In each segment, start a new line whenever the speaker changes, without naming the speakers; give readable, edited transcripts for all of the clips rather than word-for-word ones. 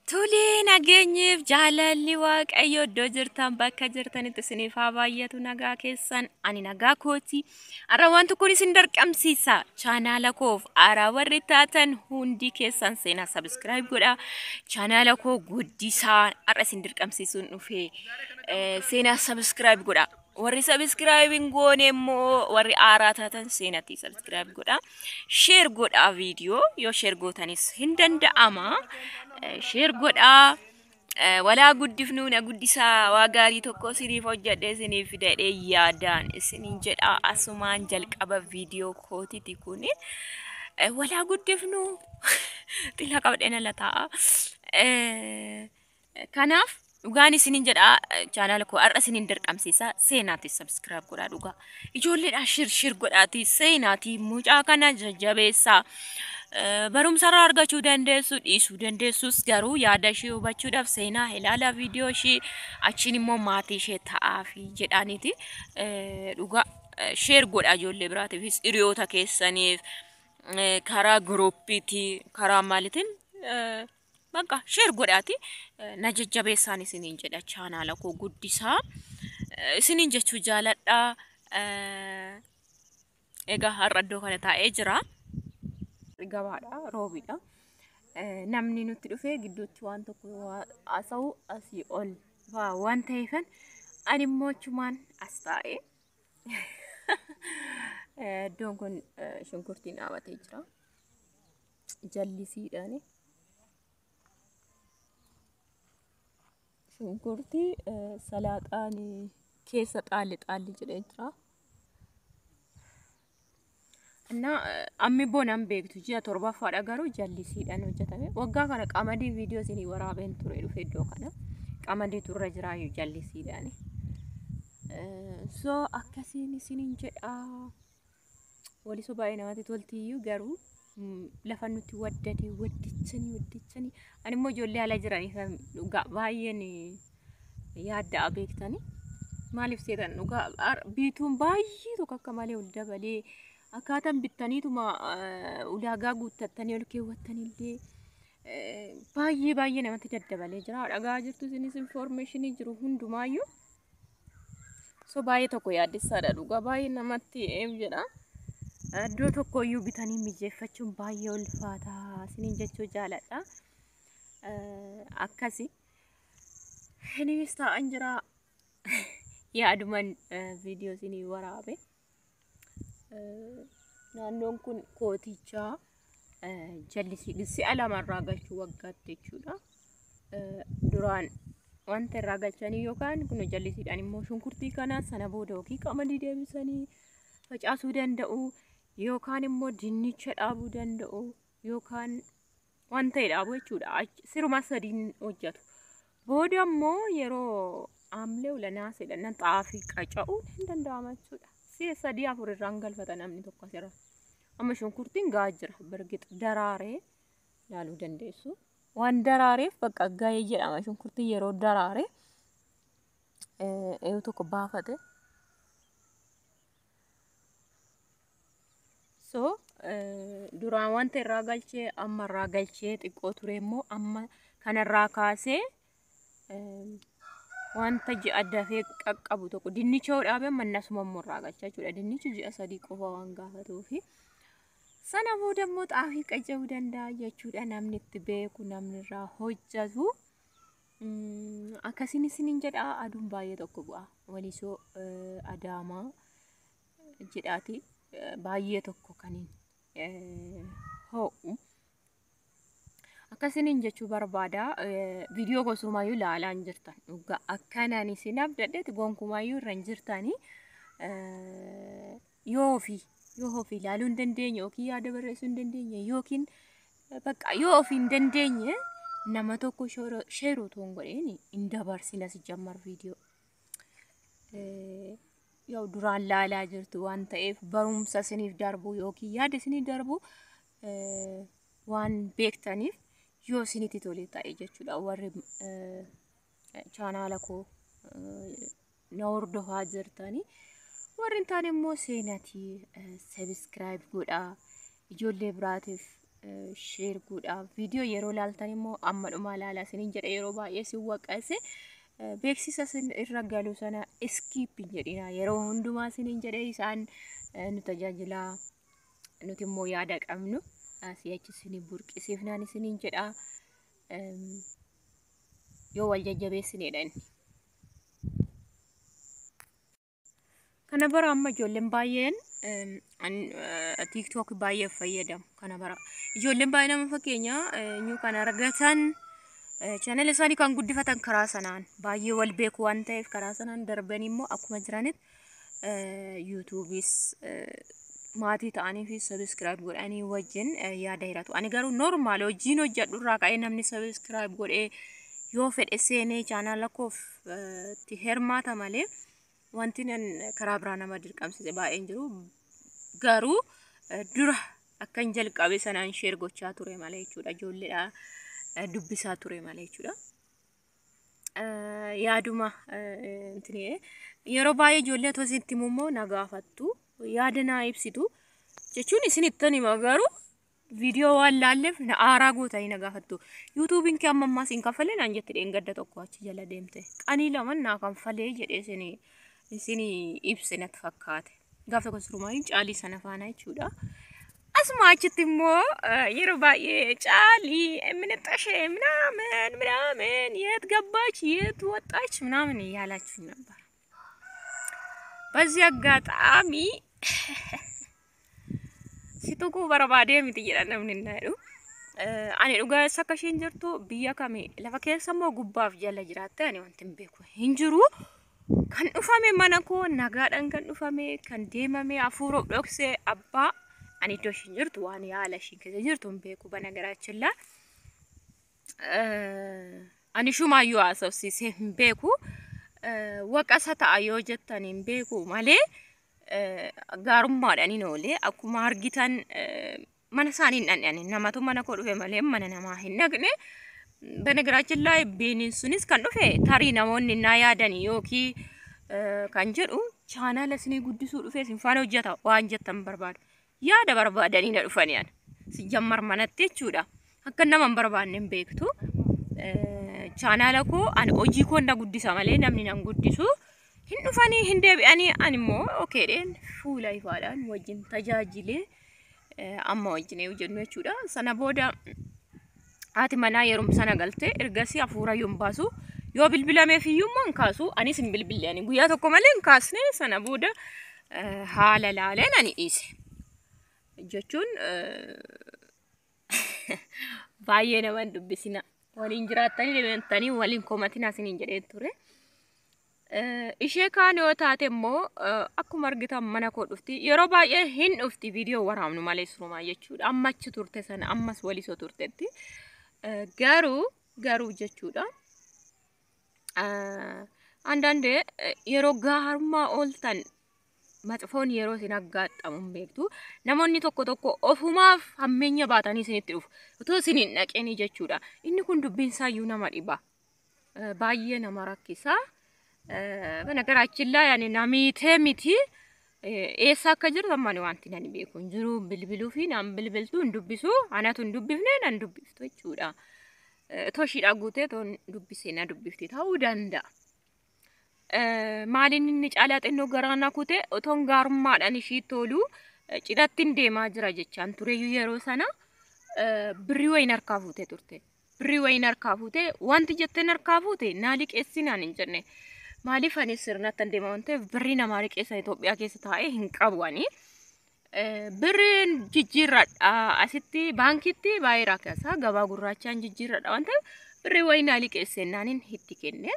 Tole nageenyeef jaalalli waaqayyo iddoo jirtan bakka jirtanitti isiniif haa baay'atu nagaa keessan ani nagaa kooti. Har'a wanti kun isin dirqamsiisa. Chaanaala koof haaraa warri taatan hundi keessan seenaa subscribe godhaa. Chaanaala koo guddisaa har'a isin dirqamsiisuun dhufee seenaa subscribe godhaa. Warri subscribe goone immoo warri haaraa taatan seenatti subscribe godhaa. Share godhaa viidiyoo yoo share gootanis hin danda'ama. Share godhaa. Walaa guddifnu na guddisaa waa gaarii tokko isiniif hojjedhe isiniif fidadhee yaadaan isiniin jedha asumaan jalqaba viidiyoo kootiti kuni. Walaa guddifnu xila qabadhee na lataa. Kanaaf dhugaan isiniin jedha chaanaala koo har'a isiniin dirqamsiisa seenaatti subscribe godhaa dhugaa. Ijoolleedhaa shir godhaati seenaatti mucaa kana jajjabeessaa. Barumsa irraa argachuu dandeessu dhiisuu dandeessus garuu yaada ishee hubachuudhaaf seenaa ilaalaa viidiyoo ishee achiin immoo maatii ishee ta'aafi jedhaniiti dhugaa share godhaa ijoollee biraatiifis hiriyoota keessaniif karaa groupiiti karaa maalitiin bakka share godhaati na jajjabeessaan isiniin jedha chaanaala koo guddisaa isiniin jechuu jaaladha. Egaa har'a iddoo kana taa'ee jira. Gabaadha roobidha. Namni nutti dhufee gidduutti waan tokko haasa'u asii ol waan ta'eefan ani immoo achumaan as taa'ee iddoon kun shunkurtiin dhaabatee jira. Jallisiidhaani. Shunkurtii salaaxaan keessa xaalli jedhee jira. Na ammi boonaan beektu ji'a torbaffaadha garuu jallisiidhaan hojjetame. Waggaa kana qamadii viidiyoo isinii waraabeen ture dhufe iddoo kana. Qamadii turre jiraayyuu jallisiidhaan. So akkasiin isiniin jedha. Walisoo baay'ee namatti toltiyyuu garuu lafa nuti waddichanii. Ani immoo ijoollee ala jiraniif dhugaa baay'een yaaddaa beektanii. Maaliif seetan dhugaa biituun baay'ee tokko akka malee ol dabalee. Akkaataan bittaniituma ulaagaa guuttattanii ol keewwattanillee baay'ee namatti daddabalee jira. Dhagaa jirtu isinis informationii jiru hundumaayyuu. So baay'ee tokko yaaddessaadha dhugaa baay'ee namatti jedha. Iddoo tokkoyyuu bitanii mijeeffachuun baay'ee ulfaataa isiniin jechuu jaaladha. Akkasi. Innis taa'an jira yaaduman viidiyoo isinii waraabe. Naannoon kun kootichaa jallisii si'a lamarraa galchuu waggaatti jechuudha. Duraan wanta irraa galchanii yookaan kun jallisiidhaan immoo shunkurtii kana sana booda yookiin qamadii deebisanii facaasuu danda'u yookaan immoo dinnicha dhaabuu danda'u yookaan wanta dhaabuu jechuudha. Siruma sadiin hojjetu. Booda immoo yeroo amlee ulanaa sedhan xaafii qaca'uu hin danda'ama jechuudha. Sadii afur irraan galfata namni tokko asirra. Amma shunkurtiin gahaa jira. Bargit daraaree ilaaluu dandeessu. Waan daraareef bakka gahee jedhama. Shunkurtiin yeroo daraare yoo tokko baafate. So duraan wanta irraa galchee amma irraa galchee xiqqoo ture immoo amma kanarraa kaasee wanta ji'a dafee qaqqabu tokko dinnicha hodhaabe mannasuma murraa galchaa jechuudha. Dinnichi ji'a sadii qofa waan gaafatuufi sana booda immoo xaafii qaca'uu danda'a jechuudha. Namni itti beeku namni irraa hojjetu akkasiin isiniin jedha. Aduun baay'ee tokko bu'a. Walisoo Adaamaa jedhaati baay'ee tokko kaniin ho'u. Akkasiin jechuu barbaada. Viidiyoo gosumayyuu ilaalaan jirtan. Dhugaa akkanaan isin abdadheeti gonkumayyuu irra hin jirtanii. Yoo ofii ilaaluu hin dandeenye yookiin yaada barreessuu hin dandeenye yookiin bakka yoo ofii hin dandeenye nama tokko sheeruu otoo hin godheen hin dabarsina si jammar viidiyoo. Yoo duraan laalaa jirtu waan ta'eef barumsa isiniif darbu yookiin yaada isiniif darbu waan beektaniif yoo isinitti tolee ta'e jechuudha. Warri chaanaala koo na hordofaa jirtanii warri hin taane immoo seenatii subscribe godhaa ijoollee biraatiif share godha video yeroo laaltan immoo amma dhuma laala sinin jedhe yeroo baay'ee si waqase beeksisa sin irra galu sana skip jedhina yeroo hundumaa sinin jedhe isaan nu tajaajila nuti immoo yaada qabnu asiyachi sinin burqisiifnaan sinin jedha yoo wal jajjabeessinedha inni kana bara amma ijoolleen baay'een TikTok baay'ee fayyadamu kana bara ijoolleen baay'ee nama fakkeenya nyuu kana argatan channel isaanii kan guddifatan karaa sanaan baay'ee wal beeku waan ta'eef karaa sanaan darbanii immoo akkuma jiranitti YouTube's maatii ta'anii fi subscribe godhanii wajjin yaada hiratu ani garuu normal hojiin hojjedhu irraa ka'ee namni subscribe godhee yoo fedhe seenee channel koof ti hermaata malee wanti karaa biraa nama dirqamsiise baay'een jiru garuu dura akkan jalqabe sanaan share gochaa ture malee jechuudha ijoolleedha dubbisaa ture malee jechuudha yaaduma yeroo baay'ee ijoollee tositti immoo nagaafattu yaada naa ibsitu jechuun isinittani garuu video waan laalleef na aaraa gootanii nagaafattu YouTubein kee amma siin kanfalee naan jette dheengadda tokko achi jala deemte qanii lama naa kanfalee jedhee isini ibsinat fakkaate gaaf tokko surumaan caalii sana faana jechuudha asuma achitti immoo yeroo baay'ee caalii minxashee ምናምን የት ገባች የት ወጣች ምናምን ያላችሁ ነበር በዚህ አጋጣሚ ሲጡቁ በረባዴ ምትይራነም ንናዱ አኔ ዱጋ ሰከሽን ጀርቶ ቢያ ካሜ ለፈከሰሞ ጉባፍ ጀለ ጅራተ አኔ ወንተም ቤኩ እንጅሩ kan ufame manako nagaadhan kan ufame kan deemame afuuro dhokse abba ani doshin jirtu waan yaala shin keze jirtu beeku banagaraachilla ani shumayu asawsise beeku waqasa ta'ayo jettani beeku malee gaarummaadhaan inoole akkuma argitan mana saaniin dhandhani namatu mana ko dhufe malee mana namaa hin nagne በነገራችን ላይ ቤኒንሱንስ kan dhufe tarii namoonni na yaadani yooki kan jedhu channel asni guddisuu dhufe sinfaana hojjeta waan jettan barbaadu yaada barbaadanii na dhufaniyan si jammar manatti jechuudha akka nama barbaanne beektu channel ko an hojii ko nda guddisa malee namni nan guddisu hin dhufanii hin deebi'anii animmoo okay den fuula ifaadhaan wajjin tajaajile amma wajjin hojjennu jechuudha sana booda ati mana yerum sana galte ergasi afura yombasu yo bilbilame fiyumman kasu anis bilbilani guya tokko malen kasne sana booda hala laalen ani ise jechuun baay'ee nama dubbisina waliin jiraatanii deemtanii waliin komatina sinin jedhee ture ishee kaan yoo taate immoo akkuma argitan mana koo dhufti yeroo baay'ee hin dhufti video waraabnu malee surumaa jechuudha amma achi turte sana ammas walisoo turtetti garuu jechuudha andande yeroo gaarummaa ooltan maxfoon yeroo sin aggaxamuun beektu namoonni tokko ofumaaf hammeenya baatanii isinitti dhufu utoo isiniin dhaqanii jechuudha inni kun dubbiin saayyuu nama dhiba baay'ee nama rakkisa በነገራችን ላይ ያኔ ናሚቴ ሚቲ ኤሳ ከጅሩ ተማኒ ዋንቲ ነን ቤኩ እንጅሩ ብልብሉ ፊ ናም ብልብልቱ እንዱብሱ አናቱ እንዱብፍነ እንዱብፍቶ ይቹዳ ቶሺ ዳጉቴ ቶን ዱብሴና ዱብፍቲ ታው ዳንዳ ማሊን ንጫላ ጤኖ ገራና ኩቴ ኦቶን ጋርማ ዳኒ ሺቶሉ ጭዳትን ዴማ ጅራ ጀቻን ቱሬዩ የሮሰና ብሪ ወይነር ካፉቴ ቱርቴ ብሪ ወይነር ካፉቴ ዋንቲ ጀተነር ካፉቴ ናሊቅ ኤሲናን እንጀነ ማሊ ፈኒ ስርና ተንደማንተ ብሪ ናማሪቅ ኤሳ ኢትዮጵያ keessa taa'e hin qabwani birrin jijjiirradha asitti baankitti baay'ee rakkasa gabaa gurraachaan jijjiirradha wanta birri wayna liqeessennaanin hitti kenne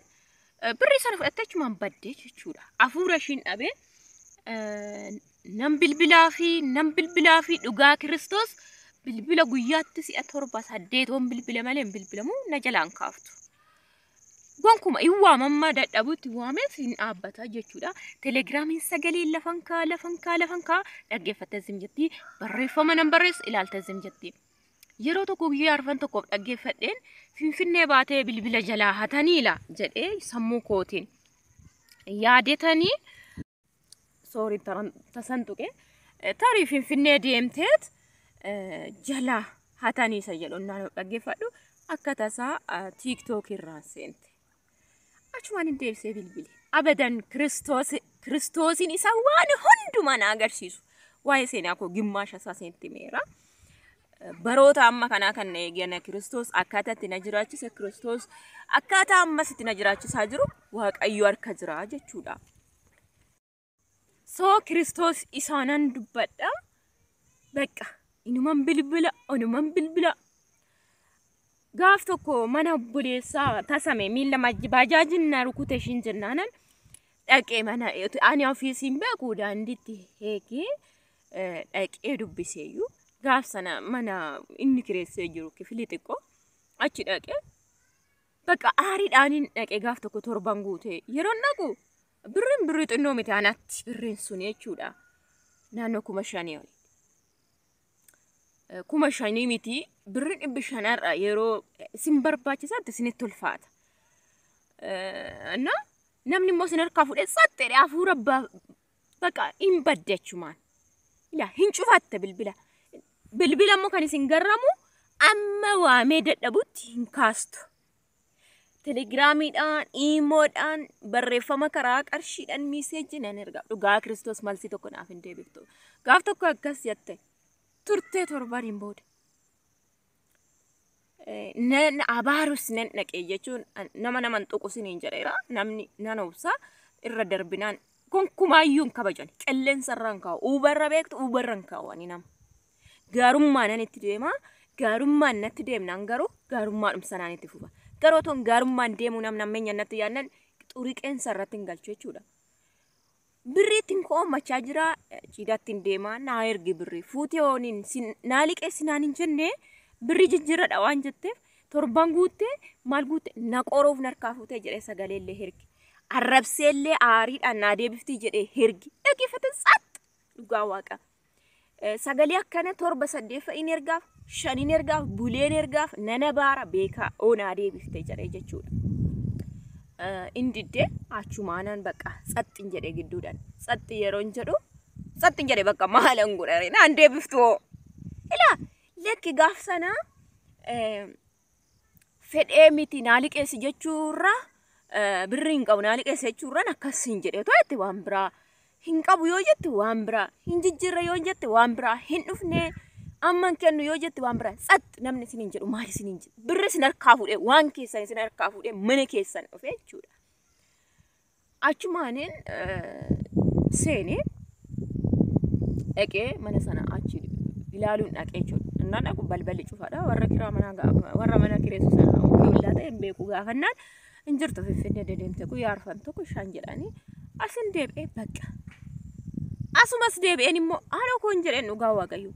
birri sana fudhattachumaan baddee jechuudha afuura shin dhabe nam bilbilaa fi dhugaa Kiristoos bilbila guyyaatti si'a 7-8 won bilbila malee bilbilamu na jalaan kaaftu wankuma iwwa mamma dadhabutti waameef hin aabbata jechuudha telegiraamiin sagalee lafankaa dhaggeeffattee zimjetti barreeffama nambarrees ilaaltee zimjetti yeroo tokko guyyaa arfan tokkoof dhaggeeffadheen finfinnee baatee bilbila jalaa hataniila jedhee sammuu kootiin yaadetanii tasantuqe tarii finfinnee deemteet jalaa hatanii isa jedhu naannoo dhaggeeffadhu akka tasaa TikTok irraa seente. Achumaan hin deebisee bilbile. Abadan Kiristoosin isa waan hundumaan agarsiisu. Waa'ee seenaa koo gimmaasha isaa seentimeera. Baroota amma kanaa kan eegana Kiristoos akkaataa itti na jiraachise Kiristoos akkaataa ammas itti na jiraachisaa jiru Waaqayyo harka jira jechuudha. So Kiristoos isaanan dubbadha. Bakka inuman bilbila. Gaaf tokko mana obboleessaa tasame miila bajaajin na rukute shin jennaanan dhaqee mana ani ofiisiin beeku daandiitti heekee dhaqee dubbiseeyyuu gaaf sana mana inni kireessee jiru kifili xiqqoo achi dhaqee bakka aariidhaan dhaqee gaaf tokko torban guute yeroo naqu birrii xinnoo miti anatti birriin sun jechuudha naannoo 5,000 oli. 5,000 miti birriin 500 yeroo isin barbaachisaatti isinitti ulfaata. Namni immoo isin harkaa fuudhee saxxee hafuura bakka hin badde achumaan. Hin cufatte bilbila. Bilbila immoo kan isin garramu amma waamee dadhabutti hin kaastu. Telegiraamiidhaan, iimoodhaan, barreeffama karaa qarshiidhaan miiseejii nan erga. Dhugaa Kiristoos malsii tokko naaf hin deebiftu. Gaaf tokko akkas jette. Turtee torban hin booda. Nan abaarus nan dhaqee jechuun nama tuqusin hin jedheera. Namni nan obsa irra darbinaan gonkumaayyuu hin kabajan. Qilleensa irra hin kaa'u. Ubarra beektu ubarra hin kaa'u nama. Gaarummaa nan itti deema. Gaarummaan natti deemnaan garuu gaarummaadhuma sanaan itti fufa. Garuu ton gaarummaan deemuu nammeenya natti yaadnan xurii qeensa irratti hin galchu jechuudha. Birriitiin koomachaa jira ciidaattiin deemaa naa ergi birrii fuutee ooniin naa liqeessi naan hin jenne birrii jijjiirradha waan jetteef torban guuttee maal guutte na qoroof narkaa fuutee jedhee sagaleellee hergi arrabseellee aariidhaan naa deebiftii jedhee hergi dhaggeeffatan satt dhugaa waaqa sagalee akkana 7-8 fa'in ergaaf 5 ergaaf buleen ergaaf nana baara beekaa oonaa deebiftee jedhee jechuudha. Indidde achumaanan bakka saxxin jedhee gidduudhaan saxxi yeroo jedhu saxxin jedhee bakka maalan godhare naan deebiftoo ilaa lekki gaaf sana fedhee miti naa liqeessi jechuurra birrii hin qabu naa liqeessi jechuurraan akkasiin jedhee to'atte waan biraa hin qabu yoo jette waan biraa hin jijjiirre yoo jette waan biraa hin dhufne amman kennu yoo jette waan biraa saxxi namni isin hin jedhu maali isin hin jedhu birri isin harkaa fuudhee waan keessan isin harkaa fuudhee mana keessan dhufee jechuudha. Achumaaniin seenee dhaqee mana sana achi ilaaluun dhaqee jechuudha. Innaan dhaqu balballi cufaadha warra mana kireessu sana ollaa ta'e hin beeku gaafannaan hin jirtu Finfinnee deemte guyyaa arfan tokko shan jedhanii asin deebi'ee bakka. Asumas deebi'een immoo haala koon jedheen dhugaa waaqayyo.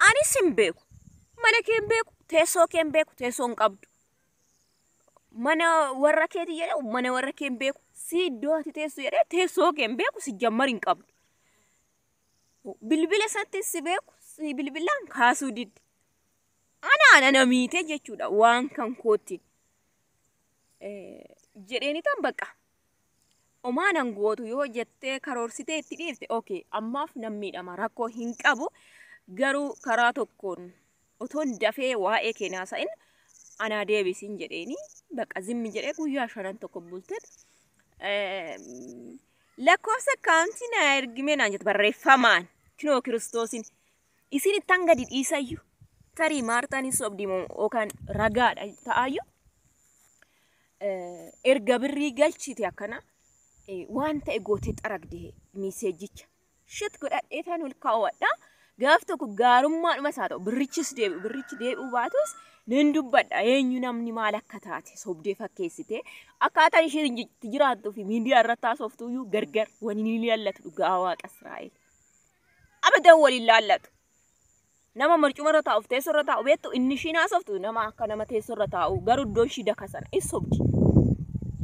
Anis hin beeku. Mana kee hin beeku. Teessoo kee hin beeku. Teessoo hin qabdu. Mana warra keeti jedhe mana warra kee hin beeku. Si iddoo ati teessu jedhe teessoo kee hin beeku. Si jammar hin qabdu. Bilbila isaatti si beeku. Si bilbilaan kaasuu didde. Ana namiite jechuudha waan kan kootti. Jedheeni tan bakka. Omaanan gootu yoo jettee karoorsitee itti dhiifte okay ammaaf nan miidhama rakkoo hin qabu. Garuu karaa tokkoon otoon dafee waa'ee keenyaa sa'in anaa deebisiin jedheeni bakka zimmi jedhee guyyaa 5 tokko bulteet lakkoofsa akkaawuntii na ergimee naan jettu barreeffamaan kinoo Kiristoosin isin ittaan gadi dhiisayyuu tarii maartaan hin sobdimoo yookaan ragaadha ta'ayyuu erga birrii galchite akkana waan ta'e gootee xaragdee miiseejicha shit godhadhee tan ol kaawwadha. Gaaf tokko gaarummaadhuma isaa ta'u birrichi deebi'uu baatus nan dubbadha eenyu namni maal akka taate sobdee fakkeessite akkaataan isheen jiraattuu fi miidiyaa irratti haasoftuuyyuu gargar waliin ilaallatu dhugaa waaqa Israa'el. Abadan waliin ilaallatu. Nama marcuma irra taa'uuf teessoo irra taa'u beektu inni ishiin haasoftu nama akka nama teessoo irra taa'u garuu iddoon ishii daka sana is sobdi.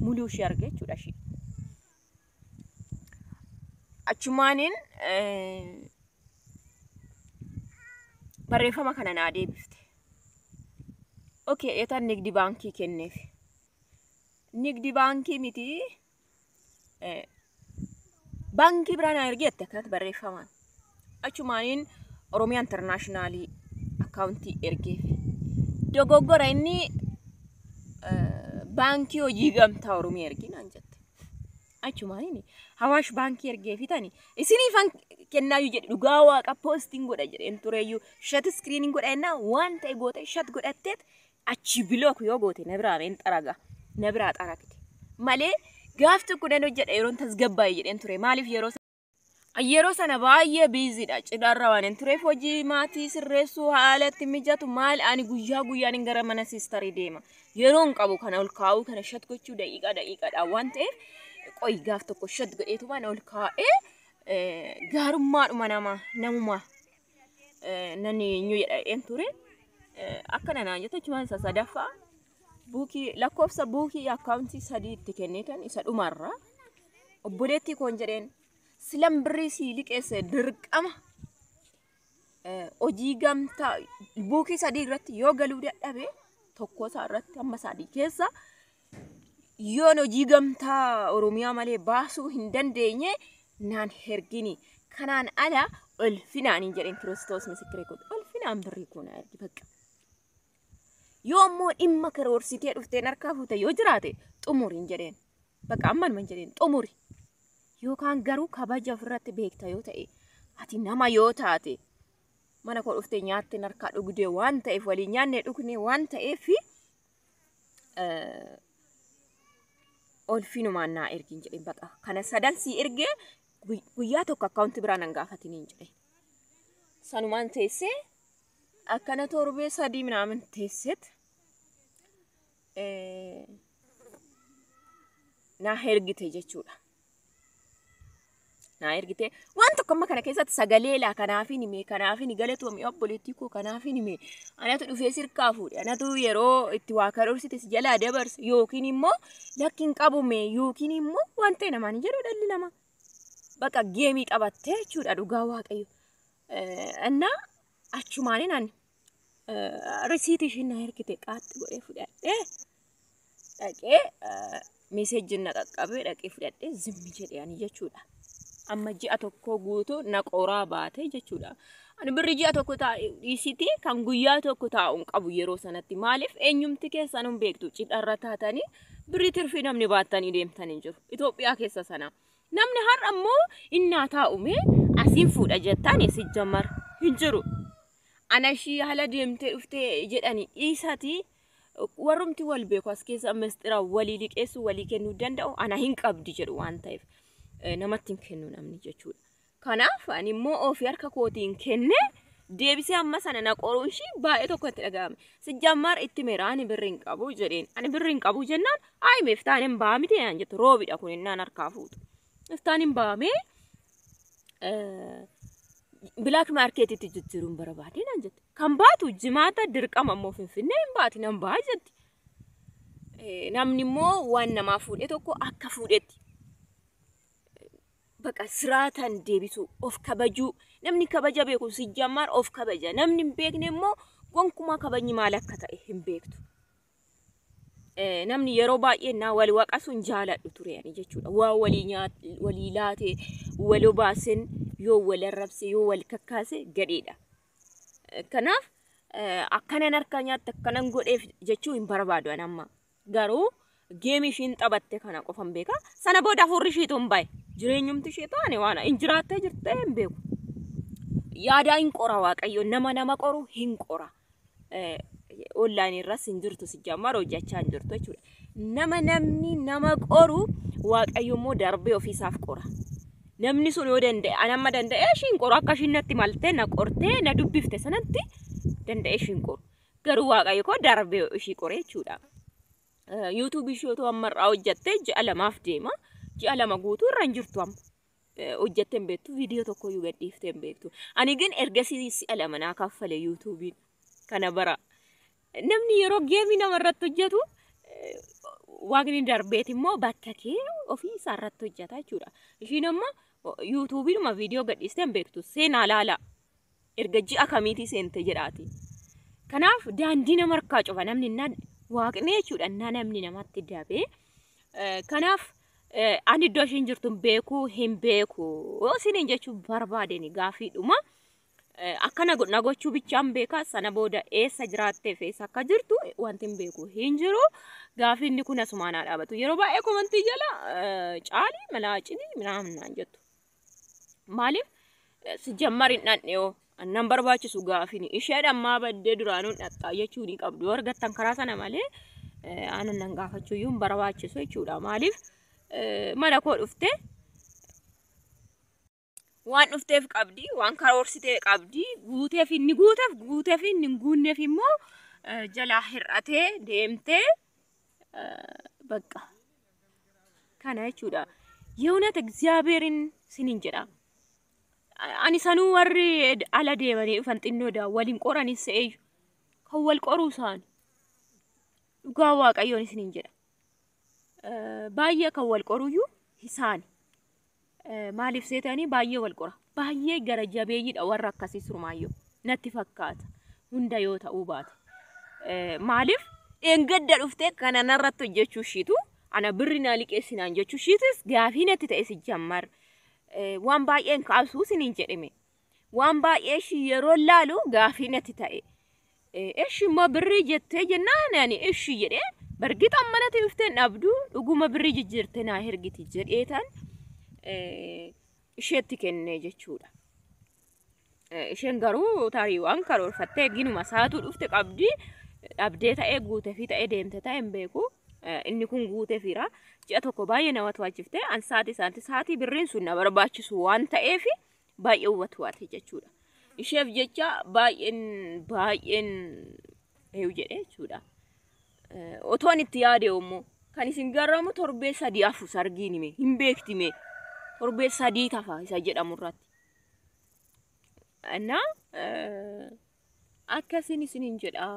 Muluu ishee arge jechuudha ishee. Achumaaniin barreeffama kana naa deebifte. Okay, eetan nigdi baankii kenneef. Nigdi baankii miti baankii biraan ergeette akkanatti barreeffamaan. Achumaaniin Oromiyaa Internaashinaali akkaawuntii ergeef. Dogoggora inni baankii hojii gamtaa Oromiyaa erginaan jette. Achumaani Hawaash baankii ergeefitani isiniifan kennaayyuu jedhe dhugaa waaqa poostiin godha jedheen tureeyyuu shat iskiriiniin godha ennaa waan ta'e goote shat godhatteet achi bilook yoo goote na biraa meen xaraga na biraa xaragte malee gaaf tokko nan hojjedha yeroon tasgabbaa'e jedheen ture maaliif yeroo sana baay'ee biiziidha cidharra waan tureef hojii maatii sirreessuu haalatti mijatu maal ani guyyaa guyyaan gara mana siistarii deema yeroon qabu kana ol kaa'uu kana shat gochuu daqiiqaadha waan ta'eef qoy gaaf tokko shat godheetuma ol kaa'ee gaarummaadhuma namuma nani eenyu jedheen ture akkana naan jette achumaan isa sadaffaa buukii lakkoofsa buukii akkaawuntii sadii itti kennitan isa dhumarra obboleettii koon jedheen silan birrii sii liqeesse dirqama hojii gamtaa buukii sadii irratti yoo galuu dadhabe tokko isaa irratti amma sadii keessa yoon hojii gamtaa Oromiyaa malee baasuu hin dandeenye naan hergini kanaan ala ulfinaaniin jedheen Kiristoos misikiree kun ulfinaan birrii kun ergi bakka yoo ammoo dhimma karoorsitee dhuftee harkaa fuute yoo jiraate xumuriin jedheen bakka amman jedheen xumuri yookaan garuu kabaja ofirratti beekta yoo ta'e ati nama yoo taate mana koo dhuftee nyaatte harkaa dhugdee waan ta'eef waliin nyaanne dhugne waan ta'eef ulfinumaan naa ergiin jedheen bakka kana sadan sii ergee guyyaa tokko akkaawuntii biraan hin gaafatiniin jedhe sanumaan teessee akkana torbee sadii minaamin teesset naa ergite jechuudha. Naa ergite waan tokko amma kana keessatti sagalee laa kanaafin hime kanaafin galatoomii obboleettii koo kanaafin hime anatu dhufee sirkaa fuudhe anatu yeroo itti waa karoorsite si jalaa dabarse yookiin immoo lakkiin qabume yookiin immoo waan ta'e namaan jedhu dhalli namaa bakka geemii qabattee jechuudha dhugaa waaqayyo annaa achumaaniin ani risiitii isheen naa ergite qaatti godhee fudhadhee dhaqee meeseejjiin na qaqqabee dhaqee fudhadhee zimmi jedhee ani jechuudha. Amma ji'a tokko guutuu na qoraa baate jechuudha. Ani birri ji'a tokko dhiisiti kan guyyaa tokko taa'uun qabu yeroo sanatti maaliif eenyumti keessan hin beektu cidharra taatanii birri tirfii namni baattanii deemtanii jiru. Itoophiyaa keessa sana namni har'a ammoo innaa taa'ume asiin fuudha jettaan si jammar hin jiru. Ana ishii haala deemtee dhuftee jedhanii dhiisati warrumti wal beeku as keessa mistira walii liqeessuu walii kennuu danda'u ana hin qabdi jedhu waan ta'eef. Namatti hin kennu namni jechuudha. Kanaaf ani immoo ofii harka kootiin kenne deebisee amma sana na qoruun ishii baay'ee tokko itti dhaga'ame. Si jammar itti meera ani birri hin qabu jedheen. Ani birri hin qabu jennaan ayi meeftaan hin baamite naan jettu roobidha kun innaan harkaa fuutu. Meeftaan hin baamee bilaak maarkeetitti jijjiiruun barbaade naan jette. Kan baatu jimaata dirqama immoo finfinnee hin baati nan baa jetti. Namni immoo waan namaa fuudhe tokko akka fuudhetti. Bakka siraatan deebisu of kabajuu namni kabaja beeku si jammar of kabaja namni hin beekne immoo gonkumaa kabajni maal akka ta'e hin beektu. Namni yeroo baay'ee naa wal waqasuun jaaladhu ture ani jechuudha. Waa walii laate waloo baasen yoo wal arrabse yoo wal kakkaase gadheedha. Kanaaf akkanan harka nyaatte akkanan godheef jechuu hin barbaadu amma garuu geemii ishiin taphatte kana qofan beeka sana booda afurri ishiitu hin baye. Jireenyumti ishee taane waan hin jiraattee jirtee hin beeku. Yaadaa hin qora waaqayyo nama qoru hin qora. Online irras hin jirtu si jammar hojjechaa hin jirtu jechuudha. Namni nama qoru waaqayyo immoo darbee ofiisaaf qora. Namni sun yoo danda'e ani amma danda'ee ishiin qoru akka ishiin natti maltee na qortee na dubbifte sanatti danda'ee ishiin qoru. Garuu waaqayyo koo darbee ishii qore jechuudha. YouTube ishee otoo ammarraa hojjettee ji'a lamaaf deema. Ji'a lama guutuu irra hin jirtu amma hojjettee hin beektu viidiyoo tokko iyyuu gadhiiftee hin beektu. Ani ግን ergasii si'a lama naa kaffale YouTube'n kana bara namni yeroo geemii namarratti hojjetu waaqni darbeet immoo bakka kee ofii isaa irratti hojjeta jechuudha. Ishiin amma YouTube'uma viidiyoo gadhiistee hin beektu seenaa laala erga ji'a kamiitii seente jedhaati. Kanaaf daandii nama harkaa cufa namni waaqni jechuudha namni namatti dabee kanaaf ani iddoo ishiin jirtu hin beeku isiniin jechuun barbaadeni gaafiidhuma akkana nagochuu bichaan beeka sana booda eessa jiraattee fi eessa akka jirtu wanti hin beeku hin jiru gaafi inni kun asumaanaa dhaabatu yeroo baay'ee komantii jala caalii malaacini minaaminaan jettu maaliif si jammarin dhandheeoo annan barbaachisu gaafini ishee dhammaa baddee duraanuu dhaxxaa jechuu ni qabdu argattan karaa sana malee aannan gaafachuu iyyuu hin barbaachisu jechuudha maaliif mana koo dhuftee waan dhufteef qabdi waan karoorsitee qabdi guuteef inni guunneef immoo jalaa hir'atee deemtee bakka kana jechuudha የእውነት እግዚአብሔርን ስኒን jedha ani sanuu warri ala deemanii dhufan xinnoodha waliin qoranis se'eeyyu kan wal qoruu isaan dhugaa waaqayyoon isiniin jedha baay'ee kan wal qoruyyuu isaan maaliif seetanii baay'ee wal qora baay'ee gara jabeeyyiidha warra akkasii surmaayyoo natti fakkaata hunda yoo ta'uu baate maaliif engadda dhuftee kana narratti hojjechuu ishiitu ana birri naa liqeessinaan jechuu ishiitis gaafii natti ta'e si jammar waan baay'een kaasuu siniin jedhime waan baay'ee ishii yeroo laalu gaafii natti ta'e ishi immoo birrii jettee jennaan ani ishi jedhee bargit ammanatti dhufteen dhabdu dhuguma birrii jijjiirte naa hergiti jedheetan isheetti kennee jechuudha isheen garuu tarii waan karoorfattee ginuma saatuu dhufte qabdi dhabdee ta'ee guutee fi ta'ee deemte ta'e hin beeku inni kun guutee fira ji'a tokko baay'ee namatti waachifte an saatii birriin sun na barbaachisu waan ta'eef baay'ee uwwatu waate jechuudha isheef jecha baay'een heewu jedhee jechuudha otoon itti yaade immoo kan isin garramu torbee sadii afu sargiin hime hin beektime torbee sadii tafa isa jedhamu irratti እና akkasiin isiniin jedha